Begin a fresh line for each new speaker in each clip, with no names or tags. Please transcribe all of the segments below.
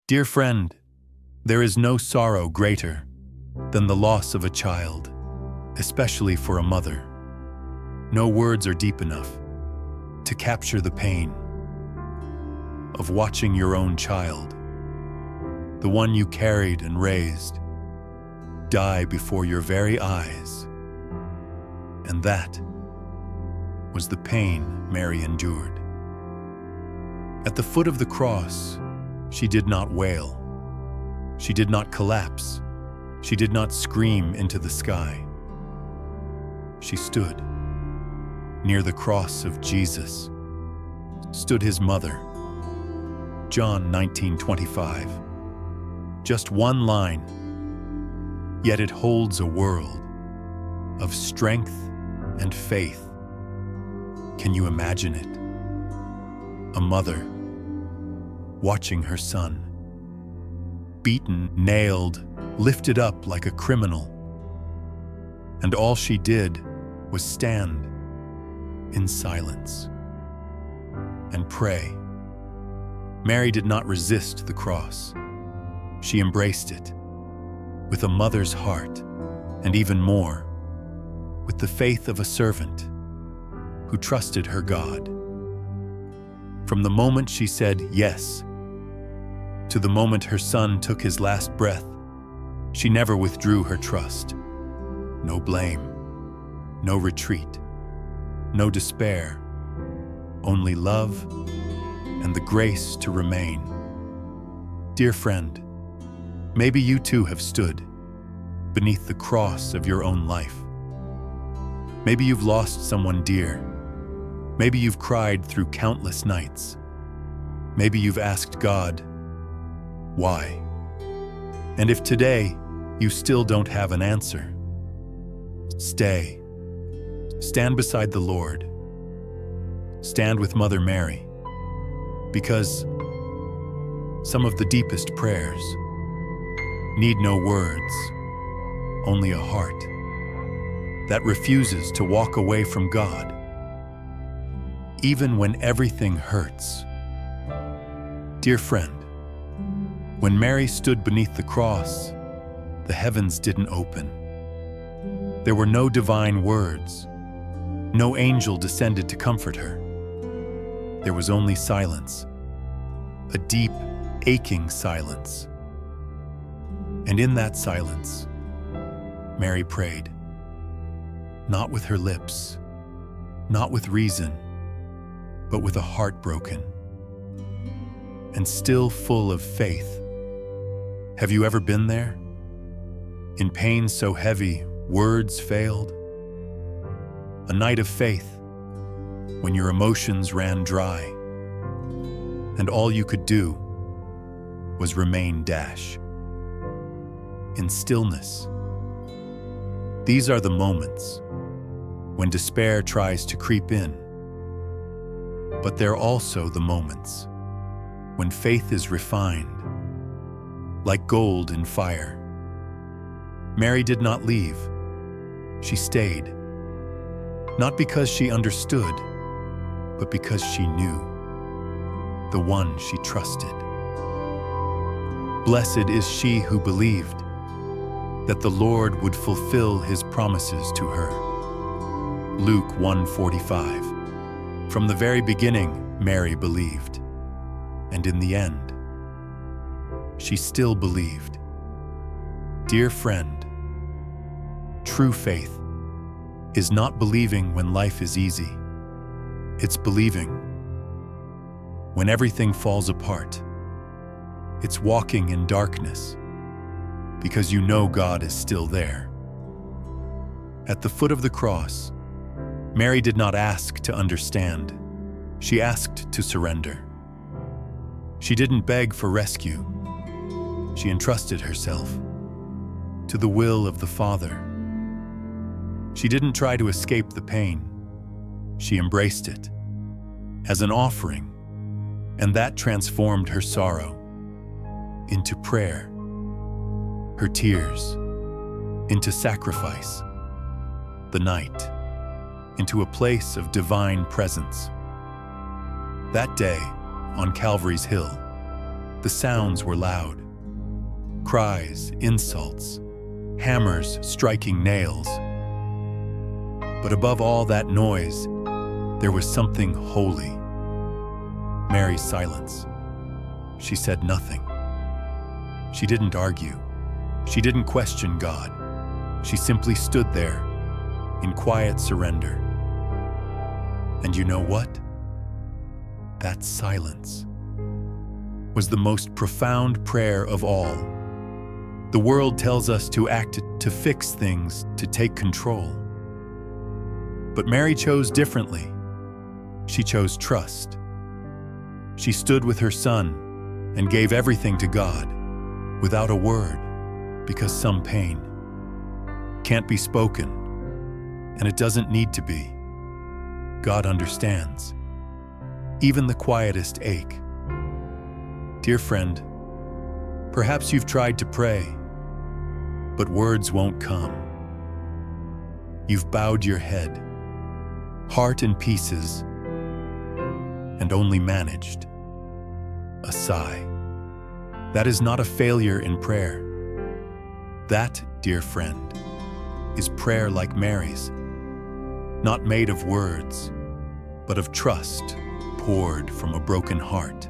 Dear friend, there is no sorrow greater than the loss of a child, especially for a mother. No words are deep enough to capture the pain of watching your own child, the one you carried and raised, die before your very eyes. And that was the pain Mary endured. At the foot of the cross, she did not wail. She did not collapse. She did not scream into the sky. She stood near the cross of Jesus, stood his mother. John 19:25. Just one line, yet it holds a world of strength and faith. Can you imagine it? A mother watching her son, beaten, nailed, lifted up like a criminal. And all she did was stand in silence and pray. Mary did not resist the cross. She embraced it with a mother's heart, and even more, with the faith of a servant who trusted her God. From the moment she said yes to the moment her son took his last breath, she never withdrew her trust. No blame, no retreat, no despair, only love and the grace to remain. Dear friend, maybe you too have stood beneath the cross of your own life. Maybe you've lost someone dear. Maybe you've cried through countless nights. Maybe you've asked God, why? And if today you still don't have an answer, stay. Stand beside the Lord. Stand with Mother Mary, because some of the deepest prayers need no words, only a heart that refuses to walk away from God, even when everything hurts. Dear friend, when Mary stood beneath the cross, the heavens didn't open. There were no divine words. No angel descended to comfort her. There was only silence, a deep, aching silence. And in that silence, Mary prayed, not with her lips, not with reason, but with a heart broken and still full of faith. Have you ever been there? In pain so heavy, words failed? A night of faith, when your emotions ran dry, and all you could do was remain in stillness. These are the moments when despair tries to creep in, but they're also the moments when faith is refined, like gold in fire. Mary did not leave. She stayed, not because she understood, but because she knew the one she trusted. Blessed is she who believed that the Lord would fulfill his promises to her. Luke 1:45. From the very beginning, Mary believed, and in the end, she still believed. Dear friend, true faith is not believing when life is easy. It's believing when everything falls apart. It's walking in darkness because you know God is still there. At the foot of the cross, Mary did not ask to understand. She asked to surrender. She didn't beg for rescue. She entrusted herself to the will of the Father. She didn't try to escape the pain. She embraced it as an offering, and that transformed her sorrow into prayer, her tears into sacrifice, the night into a place of divine presence. That day on Calvary's Hill, The sounds were loud. Cries, insults, hammers striking nails. But above all that noise, there was something holy. Mary's silence. She said nothing. She didn't argue. She didn't question God. She simply stood there in quiet surrender. And you know what? That silence was the most profound prayer of all. The world tells us to act, to fix things, to take control. But Mary chose differently. She chose trust. She stood with her son and gave everything to God without a word, because some pain can't be spoken, and it doesn't need to be. God understands even the quietest ache. Dear friend, perhaps you've tried to pray, but words won't come. You've bowed your head, heart in pieces, and only managed a sigh. That is not a failure in prayer. That, dear friend, is prayer like Mary's, not made of words, but of trust poured from a broken heart.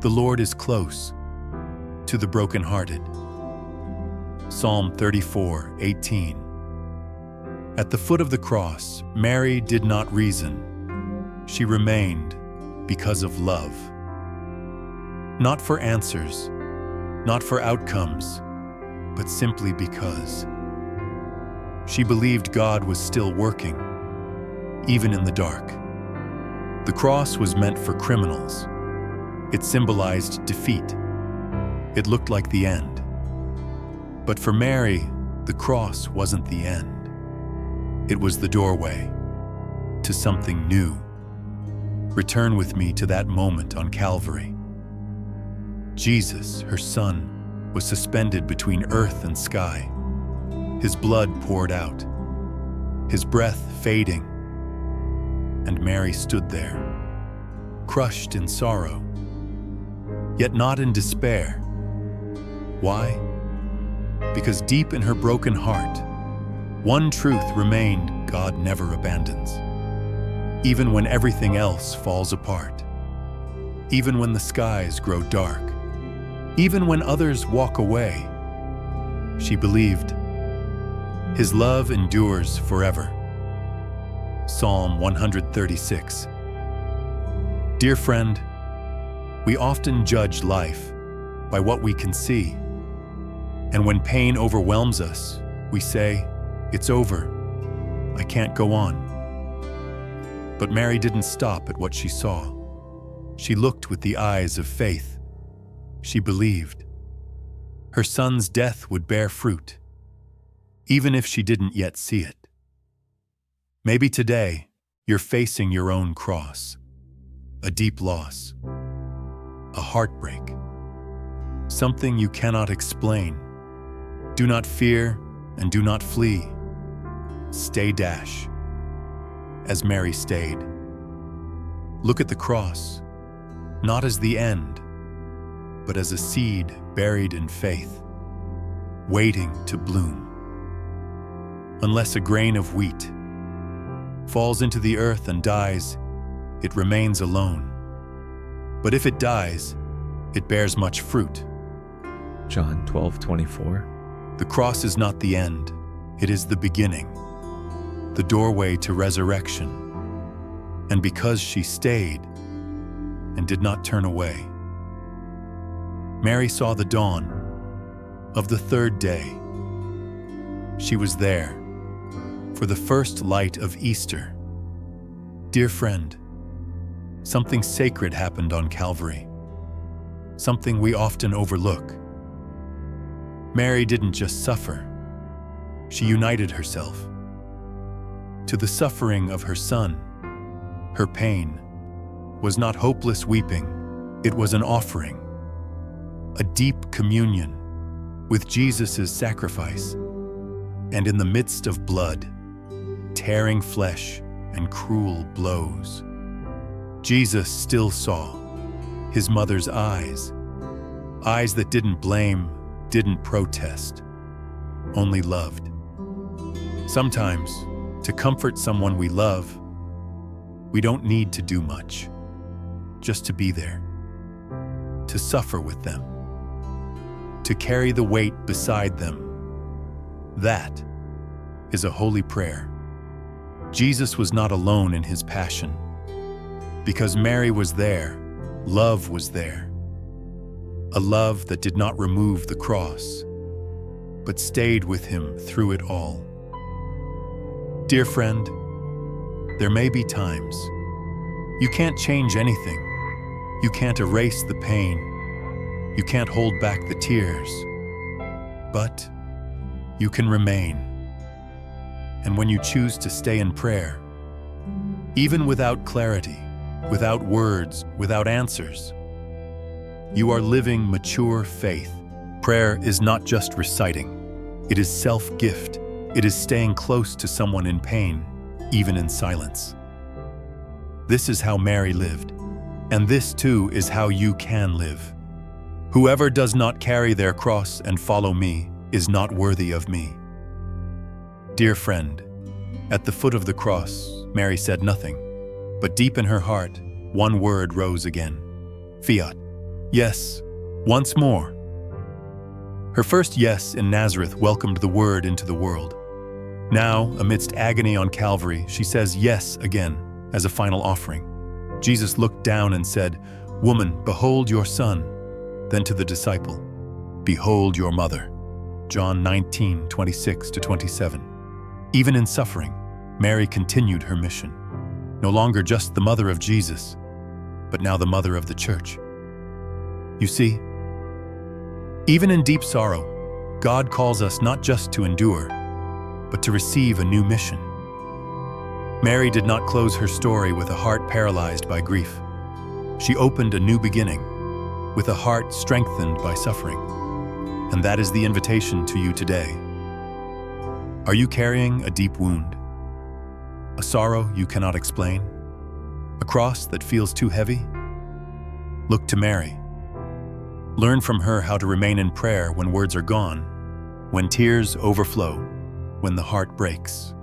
The Lord is close to the brokenhearted. Psalm 34:18. At the foot of the cross, Mary did not reason. She remained because of love. Not for answers, not for outcomes, but simply because. She believed God was still working, even in the dark. The cross was meant for criminals. It symbolized defeat. It looked like the end. But for Mary, the cross wasn't the end. It was the doorway to something new. Return with me to that moment on Calvary. Jesus, her son, was suspended between earth and sky. His blood poured out, his breath fading, and Mary stood there, crushed in sorrow, yet not in despair. Why? Because deep in her broken heart, one truth remained: God never abandons. Even when everything else falls apart, even when the skies grow dark, even when others walk away, she believed. His love endures forever. Psalm 136. Dear friend, we often judge life by what we can see. And when pain overwhelms us, we say, "It's over. I can't go on." But Mary didn't stop at what she saw. She looked with the eyes of faith. She believed her son's death would bear fruit, even if she didn't yet see it. Maybe today, you're facing your own cross, a deep loss, a heartbreak, something you cannot explain. Do not fear and do not flee. Stay dash, as Mary stayed. Look at the cross, not as the end, but as a seed buried in faith, waiting to bloom. Unless a grain of wheat falls into the earth and dies, it remains alone. But if it dies, it bears much fruit.
John 12:24.
The cross is not the end, it is the beginning, the doorway to resurrection. And because she stayed and did not turn away, Mary saw the dawn of the third day. She was there for the first light of Easter. Dear friend, something sacred happened on Calvary, something we often overlook. Mary didn't just suffer, she united herself to the suffering of her son. Her pain was not hopeless weeping, it was an offering, a deep communion with Jesus' sacrifice. And in the midst of blood, tearing flesh, and cruel blows, Jesus still saw his mother's eyes. Eyes that didn't blame, didn't protest, only loved. Sometimes, to comfort someone we love, we don't need to do much, just to be there, to suffer with them, to carry the weight beside them. That is a holy prayer. Jesus was not alone in his passion. Because Mary was there, love was there. A love that did not remove the cross, but stayed with him through it all. Dear friend, there may be times you can't change anything. You can't erase the pain. You can't hold back the tears. But you can remain. And when you choose to stay in prayer, even without clarity, without words, without answers, you are living mature faith. Prayer is not just reciting. It is self-gift. It is staying close to someone in pain, even in silence. This is how Mary lived, and this too is how you can live. Whoever does not carry their cross and follow me is not worthy of me. Dear friend, at the foot of the cross, Mary said nothing, but deep in her heart, one word rose again. Fiat. Yes, once more. Her first yes in Nazareth welcomed the word into the world. Now, amidst agony on Calvary, she says yes again as a final offering. Jesus looked down and said, "Woman, behold your son." Then to the disciple, "Behold your mother." John 19:26-27. Even in suffering, Mary continued her mission. No longer just the mother of Jesus, but now the mother of the church. You see, even in deep sorrow, God calls us not just to endure, but to receive a new mission. Mary did not close her story with a heart paralyzed by grief. She opened a new beginning with a heart strengthened by suffering. And that is the invitation to you today. Are you carrying a deep wound? A sorrow you cannot explain? A cross that feels too heavy? Look to Mary. Learn from her how to remain in prayer when words are gone, when tears overflow, when the heart breaks.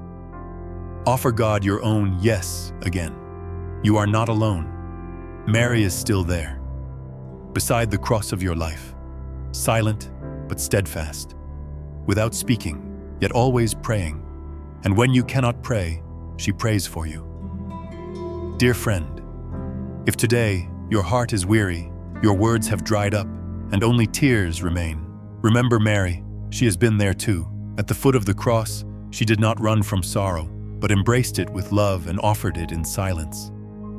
Offer God your own yes again. You are not alone. Mary is still there, beside the cross of your life, silent but steadfast, without speaking, yet always praying. And when you cannot pray, she prays for you. Dear friend, if today your heart is weary, your words have dried up, and only tears remain, remember Mary. She has been there too. At the foot of the cross, she did not run from sorrow, but embraced it with love and offered it in silence.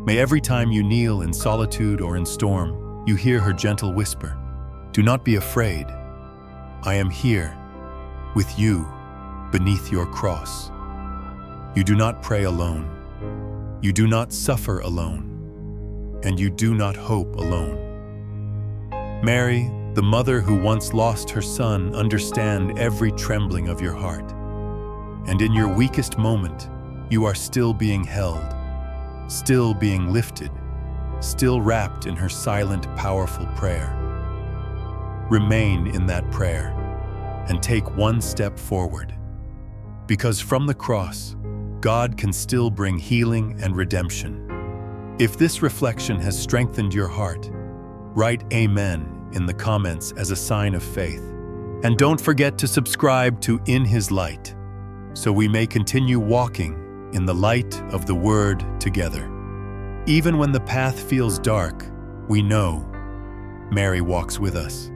May every time you kneel in solitude or in storm, you hear her gentle whisper, "Do not be afraid. I am here, with you, beneath your cross." You do not pray alone. You do not suffer alone. And you do not hope alone. Mary, the mother who once lost her son, understand every trembling of your heart. And in your weakest moment, you are still being held, still being lifted, still wrapped in her silent, powerful prayer. Remain in that prayer and take one step forward. Because from the cross, God can still bring healing and redemption. If this reflection has strengthened your heart, write Amen in the comments as a sign of faith. And don't forget to subscribe to In His Light, so we may continue walking in the light of the Word together. Even when the path feels dark, we know Mary walks with us.